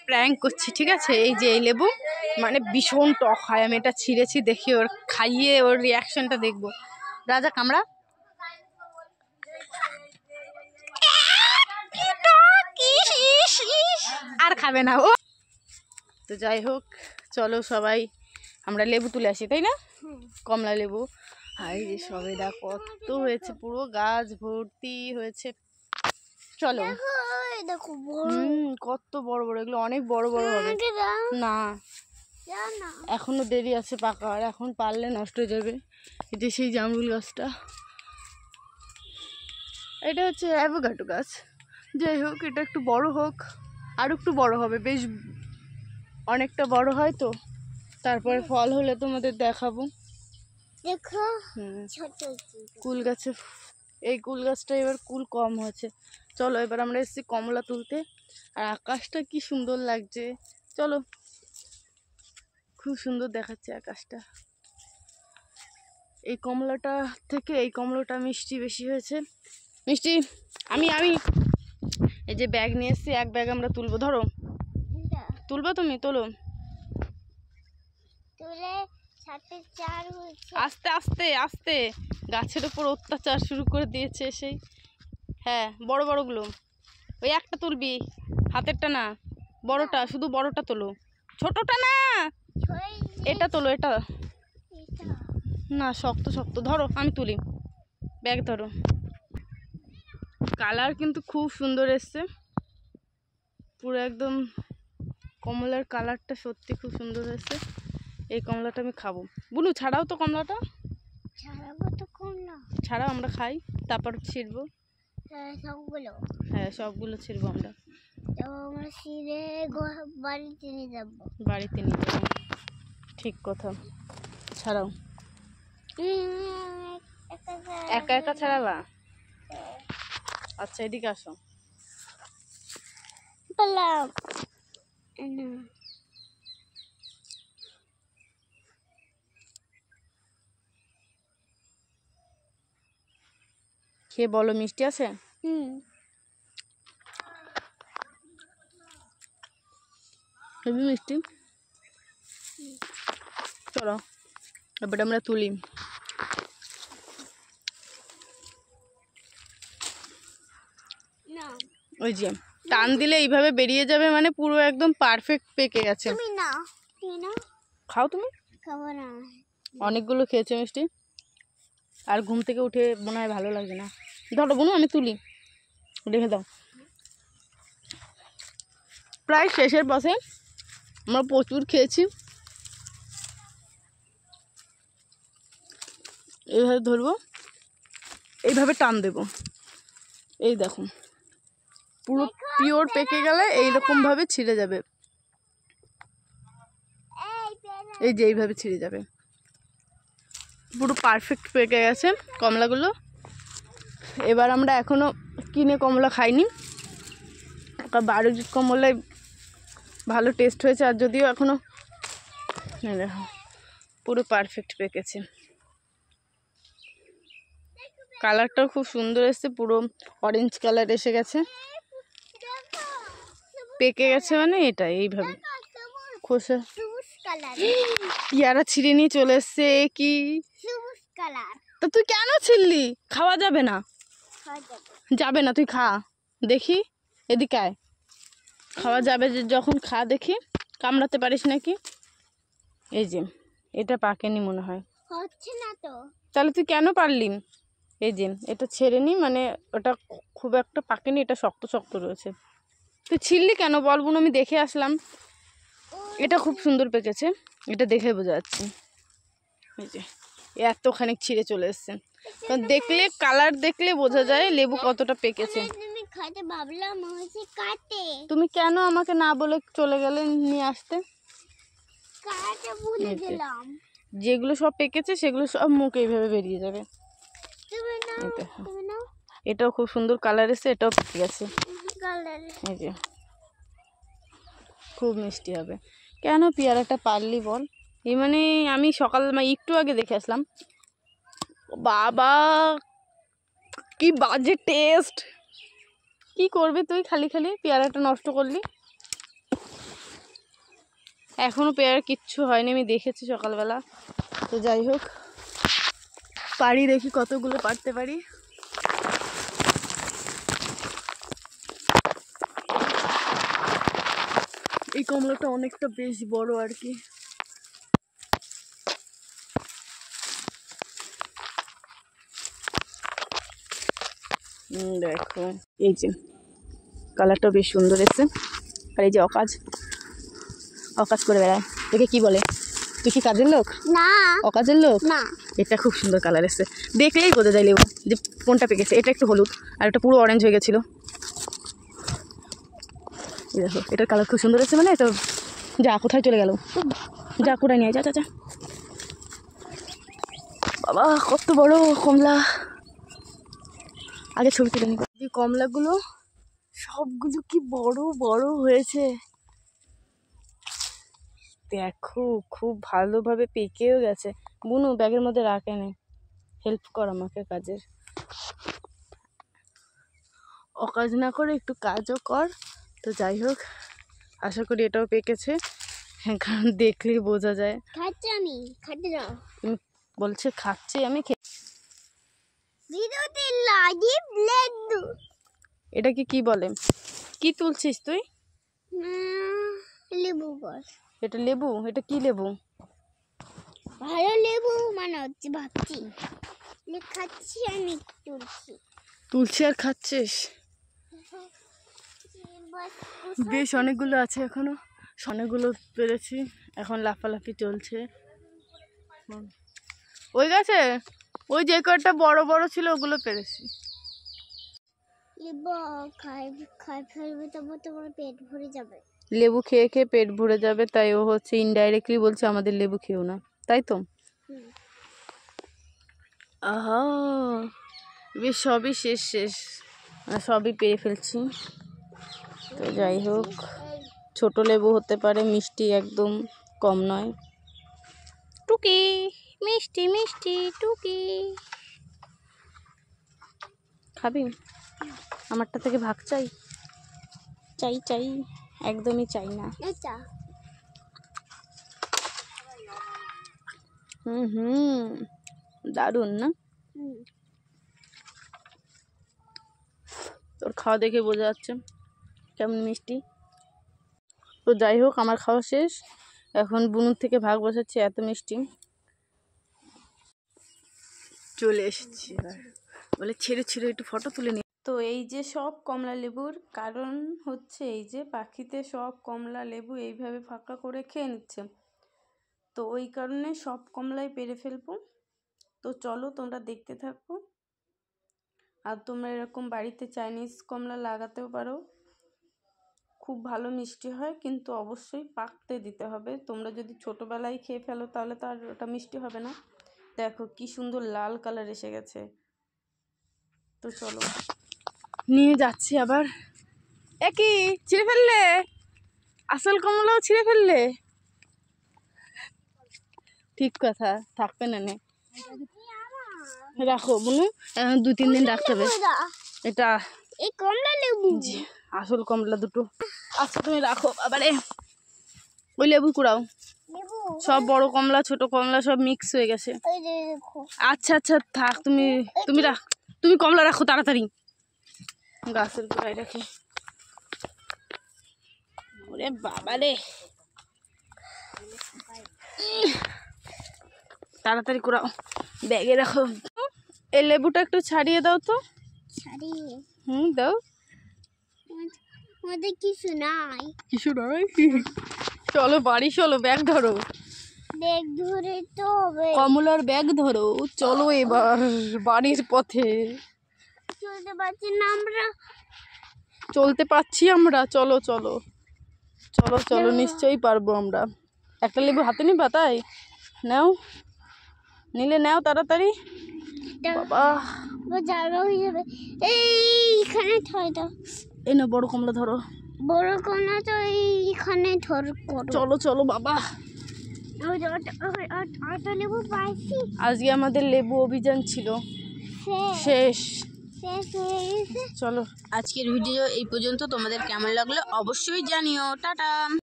Prank করছি, ঠিক আছে? এই যে এই লেবু মানে ভীষণ টক হয়, আমি এটা ছিঁড়েছি, দেখি ওর খাইয়ে ওর রিয়াকশনটা দেখবো। রাজা কামড়া। আর খাবে না ও। তো যাই হোক, চলো সবাই আমরা লেবু তুলে আসি, তাই না? কমলা লেবু। আর এই যে সবেদা কত হয়েছে, পুরো গাছ ভর্তি হয়েছে। চলো। কত বড় বড়, এগুলো অনেক বড় বড় হবে। না এখনো দেরি আছে পাকার, এখন পারলে নষ্ট হয়ে যাবে। এটা সেই জামরুল গাছটা, এটা হচ্ছে অ্যাভোকাডো গাছ। যাই হোক, এটা একটু বড় হোক, আর একটু বড় হবে, বেশ অনেকটা বড় হয় তো, তারপরে ফল হলে তোমাদের দেখাবো। দেখো কুল গাছে, এই কুল গাছটা এবার কুল কম হয়েছে। চলো এবার আমরা এসেছি কমলা তুলতে, আর আকাশটা কি সুন্দর লাগছে। চলো, খুব সুন্দর দেখাচ্ছে আকাশটা। এই কমলাটা থেকে এই কমলাটা মিষ্টি বেশি হয়েছে, মিষ্টি। আমি এই যে ব্যাগ নিয়ে এসেছি, এক ব্যাগ আমরা তুলবো। ধরো, তুলবো তুমি? তোলো। আস্তে আস্তে আস্তে, গাছের উপর অত্যাচার শুরু করে দিয়েছে সেই। হ্যাঁ, বড় বড়গুলো। ওই একটা তুলবি, হাতেরটা না, বড়টা, শুধু বড়টা তোলো, ছোটটা না। এটা তোলো, এটা না, শক্ত শক্ত। ধরো, আমি তুলি, ব্যাগ ধরো। কালার কিন্তু খুব সুন্দর এসছে, পুরো একদম কমলার কালারটা সত্যি খুব সুন্দর হয়েছে। এই কমলাটা আমি খাবো। বুনু, ছাড়াও তো কমলাটা। ছাড়াও, আমরা খাই, তারপর ছিঁড়বো। হ্যাঁ, সবগুলো ছিঁড়বো আমরা। বাড়িতে নিয়ে যাবো। ঠিক কথা। ছাড়াও, একা একা ছাড়াবা? আচ্ছা, এদিকে আসো। খেয়ে বলো, মিষ্টি আছে? হেবি মিষ্টি। চলো এবার আমরা তুলি। ওই যে টান দিলে এইভাবে বেরিয়ে যাবে, মানে পুরো একদম পারফেক্ট পেকে গেছে। খাও তুমি। অনেকগুলো খেয়েছে মিষ্টি, আর ঘুম থেকে উঠে মনে হয় ভালো লাগবে না। ধরো বোনো, আমি তুলি, রেখে দাও। প্রায় শেষের পথে, আমরা প্রচুর খেয়েছি। এইভাবে ধরবো, এইভাবে টান দেব, এই দেখো পুরো পিওর পেকে গেলে এইরকম ভাবে ছিঁড়ে যাবে। এই যে এইভাবে ছিঁড়ে যাবে, পুরো পারফেক্ট পেকে গেছে কমলাগুলো। এবার আমরা এখনো কিনে কমলা খাইনি, বাড়ির কমলায় ভালো টেস্ট হয়েছে। আর যদিও এখনো দেখো পুরো পারফেক্ট পেকেছে, কালারটাও খুব সুন্দর এসছে, পুরো অরেঞ্জ কালার এসে গেছে, পেকে গেছে মানে এটা। এইভাবে খোসা ইয়ারা ছিঁড়ে নিয়ে চলে এসছে। কি তো, তুই কেন ছিললি? খাওয়া যাবে না, যাবে না, তুই খা দেখি, এদিকে আয়। খাওয়া যাবে যখন খা দেখি, কামড়াতে পারিস নাকি। এই যে এটা পাকেনি মনে হয়, হচ্ছে না তো, তাহলে তুই কেন পারলি? এই যে এটা ছেড়ে নি, মানে ওটা খুব একটা পাকেনি, এটা শক্ত শক্ত রয়েছে। তুই ছিললি কেন বল বোন? আমি দেখে আসলাম, এটা খুব সুন্দর পেকেছে, এটা দেখে বোঝা যাচ্ছে। এই যে এতখানি ছিঁড়ে চলে এসছে, কারণ দেখলে, কালার দেখলে বোঝা যায় লেবু কতটা পেকেছে। তুমি কেন আমাকে না বলে চলে গেলে নিয়ে আসতে? যেগুলো সব পেকেছে সেগুলো সব মুখে এইভাবে বেরিয়ে যাবে। এটাও খুব সুন্দর কালার এসে, এটাও পেকে গেছে। এই যে খুব মিষ্টি হবে। কেন পেয়ারাটা পারলি বল? এই মানে আমি সকাল একটু আগে দেখে আসলাম, বাবা কি বাজে টেস্ট। কি করবে তুই, খালি খালি পেয়ারাটা নষ্ট করলি। এখনো পেয়ারা কিচ্ছু হয়নি, আমি দেখেছি সকালবেলা। তো যাই হোক, পারি দেখি কতগুলো পারতে পারি। এই কমলাটা অনেকটা বেশ বড় আর কি। দেখো এই যে কালারটা বেশ সুন্দর এসছে। আর এই যে অকাজ অকাজ করে বেড়ায়, তোকে কি বলে? তুই কি কাজের লোক? না, অকাজের লোক না। এটা খুব সুন্দর কালার এসছে, দেখলেই বোঝা যায় লেবু যে কোনটা পেকেছে। এটা একটু হলুদ আর এটা পুরো অরেঞ্জ হয়ে গেছিলো। দেখো এটার কালার খুব সুন্দর এসছে। মানে তো যা, কোথায় চলে গেল? যা কোথায় নিয়ে যা যা যা। বাবা কত বড় কমলা, আগে ছবি তুলে নি। এই কমলাগুলো সবগুলো কি বড় বড় হয়েছে দেখো, খুব ভালোভাবে পেকেও গেছে। বুনু ব্যাগের মধ্যে রাখে নেই, হেল্প কর আমাকে কাজের। অকাজ না করে একটু কাজও কর। তো যাই হোক, আশা করি এটাও পেকেছে। হ্যাঁ, কারণ দেখলেই বোঝা যায়। খাচ্ছি আমি, খাতে দাও। তুমি বলছে খাচ্ছি আমি, ভিডিওতে লাইভ লেবু। এটাকে কি বলে? কি তুলছিস তুই? লেবু গাছ। এটা লেবু? এটা কি লেবু? ভালো লেবু মানে হচ্ছে, ভাবছি খাচ্ছি আমি, তুলছি। তুলছি আর খাচ্ছিস? বেশ অনেকগুলো আছে এখনো, অনেকগুলো পেরেছি। এখন লাফালাফি চলছে। ওই গাছে ওই যে কয়টা বড় বড় ছিল ওগুলো পেরেছি। লেবু খাই খাই ফেলবে, তবে তোমার পেট ভরে যাবে। লেবু খেয়ে খেয়ে পেট ভরে যাবে, তাই ও হচ্ছে ইনডাইরেক্টলি বলছে আমাদের লেবু খেও না, তাই তো? আহা, বেশ সবই শেষ শেষ, সবই পেয়ে ফেলছি। তো যাই হোক, ছোট লেবু হতে পারে, মিষ্টি একদম কম নয়। টুকি মিষ্টি মিষ্টি টুকি, খাবি? আমারটা থেকে ভাগ চাই? চাই চাই, একদমই চাই না। হুম, দারুণ না? তোর খাওয়া দেখে বোঝা যাচ্ছে কেমন মিষ্টি। তো যাই হোক, আমার খাওয়া শেষ। এখন বুনুর থেকে ভাগ বসাচ্ছি, এত মিষ্টি। চলে এসেছি, বলে ছেড়ে ছেড়ে একটু ফটো তুলে নি। তো এই যে সব কমলা লেবুর কারণ হচ্ছে এই যে পাখিতে সব কমলা লেবু এইভাবে ফাঁকা করে খেয়ে নিচ্ছে। তো ওই কারণে সব কমলাই পেরে ফেলবো। তো চলো তোমরা দেখতে থাকো। আর তোমরা এরকম বাড়িতে চাইনিজ কমলা লাগাতেও পারো, খুব ভালো মিষ্টি হয়, কিন্তু অবশ্যই পাকতে দিতে হবে। তোমরা যদি ছোটোবেলায় খেয়ে ফেলো তাহলে তো আর ওটা মিষ্টি হবে না। দেখো কি সুন্দর লাল কালার এসে গেছে। তো চলো নিয়ে যাচ্ছি আবার। একই ছিঁড়ে ফেললে, আসল কমলাও ছিঁড়ে ফেললে। ঠিক কথা, থাকবে না নে, রাখো বুনু, 2-3 দিন রাখতে হবে। এটা এই কমলা লেবু, আসল কমলা দুটো। আচ্ছা তুমি রাখো, আবারে ওই লেবু কুড়াও। সব বড় কমলা ছোট কমলা সব মিক্স হয়ে গেছে। আচ্ছা আচ্ছা থাক, তুমি তুমি রাখ, তুমি কমলা রাখো তাড়াতাড়ি, গাছের গোড়ায় রাখি। ওরে বাবা রে, তাড়াতাড়ি কুড়াও, ব্যাগে রাখো। এই লেবুটা একটু ছাড়িয়ে দাও তো। দাও। আমাদের কিছু নাই, কিছু নাই। চলো বাড়ি চলো, ব্যাগ ধরো। ব্যাগ ধরে তো হবে, কমলার ব্যাগ ধরো, চলো এবার বাড়ির পথে। চলতে পারছি না আমরা, চলতে পারছি আমরা, চলো চলো চলো চলো, নিশ্চয়ই পারবো আমরা। একটা লেবু হাতে নিবা? তাই নাও, নিলে নাও তাড়াতাড়ি। বাবা জায়গা হয়ে যাবে। এইখানে ঠাই দাও। এই না বড় কমলা ধরো, বড় কমলা তো এইখানে ধর। চলো চলো বাবা। লেবু পাইছি। আজকে আমাদের লেবু অভিযান ছিল শেষ। চলো, আজকের ভিডিও এই পর্যন্ত। তোমাদের কেমন লাগলো অবশ্যই জানিও। টাটা।